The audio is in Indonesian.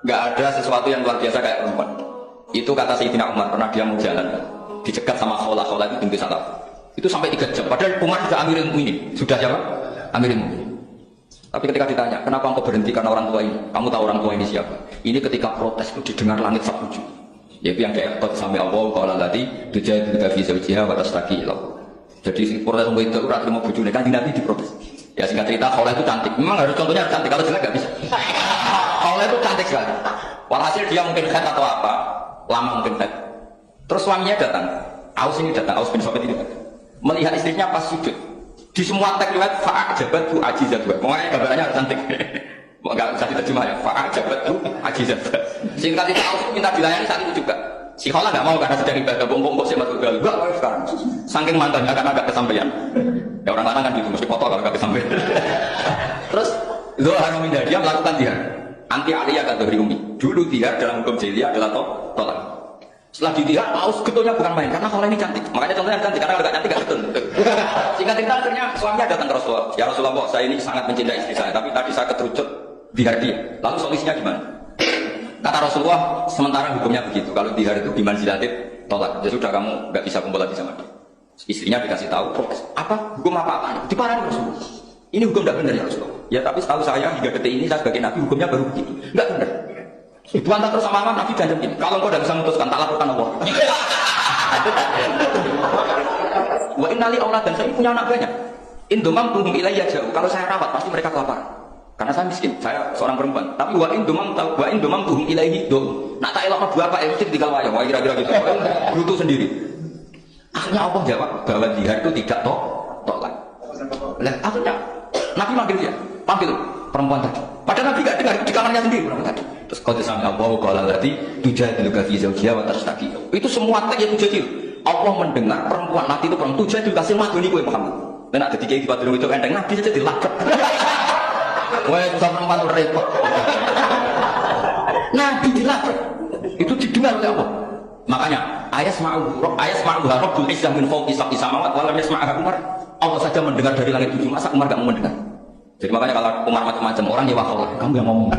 Nggak ada sesuatu yang luar biasa kayak perempuan. Itu kata Sayyidina Umar, pernah dia mau jalan, dicegat sama Khawlah. Khawlah itu binti Salaf. Itu sampai 3 jam. Padahal Umar sudah Amirul Mukminin. Sudah siapa? Amirul Mukminin. Tapi ketika ditanya, kenapa engkau berhenti karena orang tua ini? Kamu tahu orang tua ini siapa? Ini ketika protes itu didengar langit setuju. Yaitu yang diangkat sampai Allah qala allati tujadiluka fi zawjiha wa tastaqi ila. Jadi protes itu ora terima bojone kan Nabi diprotes. Ya singkat cerita Khawlah itu cantik. Memang harus contohnya cantik, kalau jelek enggak bisa. Khawlah itu cantik sekali. Walhasil dia mungkin haid atau apa, lama mungkin haid. Terus suaminya datang. Aus ini datang, Aus bin Sabit ini datang. Melihat istrinya pas sujud. Di semua teks riwayat fa'ajabatu ajizatu. Pokoknya gambarannya harus cantik. Enggak usah diterjemah ya. Fa'ajabatu ajizatu. Singkat cerita Aus minta dilayani saat itu juga. Si Khawlah enggak mau karena sedang ibadah bongkong sih masuk galu. Enggak mau sekarang. Saking mantannya karena agak kesampaian. Ya orang lanang kan gitu mesti kotor kalau agak kesampaian. Terus Zuhair memindah dia melakukan jihad. Anti aliyah kata dari Umi. Dulu jihad dalam hukum jahiliyah adalah tolak. Setelah dilihat, Aus getulnya bukan main karena Khawlah ini cantik. Makanya contohnya cantik karena kalau tidak cantik gak getun. Singkat cerita akhirnya suaminya datang ke Rasulullah. Ya Rasulullah, saya ini sangat mencintai istri saya, tapi tadi saya keterucut dihar dia. Lalu solusinya gimana? Kata Rasulullah, sementara hukumnya begitu. Kalau dihar itu bimanzilatit tolak. Ya sudah kamu nggak bisa kumpul lagi sama dia. Istrinya dikasih tahu, apa hukum apa? Diparahin Rasulullah. Ini hukum tidak benar ya Rasulullah. Ya tapi setahu saya hingga detik ini saya sebagai Nabi hukumnya baru begini. Nggak benar. Dibantah terus sama Allah, Nabi janji kalau kau tidak bisa memutuskan, tak laporkan Allah. Wa innali aulad, dan saya punya anak banyak. Indomam tuhum ilayya jauh. Kalau saya rawat pasti mereka kelaparan. Karena saya miskin, saya seorang perempuan. Tapi wa indomam tuhum ilayhi do. Nak tak elok dua pak mesti tinggal wayang. Wah kira-kira gitu. Brutu sendiri. Akhirnya Allah jawab bahwa jihad itu tidak tolak. Lah akhirnya Nabi manggil dia, panggil perempuan tadi. Padahal Nabi tidak dengar di kamarnya sendiri perempuan tadi. Terus qad sami'a Allahu qala allati tujadiluka fi zawjiha wa tastaqi. Itu semua teks yang tujadil. Allah mendengar perempuan mati itu perempuan tujadil kasih maduni kowe Muhammad. Nek dadi kiai dipadul itu endeng Nabi saja dilakep. Wah, susah perempuan itu repot. Nabi dilakep. Itu didengar oleh Allah. Makanya ayat ma'u rabbul izzah min fawqi sab'i samawat wa lam yasma'ha Umar. Allah saja mendengar dari langit 7, masa Umar enggak mau mendengar? Jadi makanya kalau Umar macam-macam orang nyewa Khawlah, kamu yang ngomong.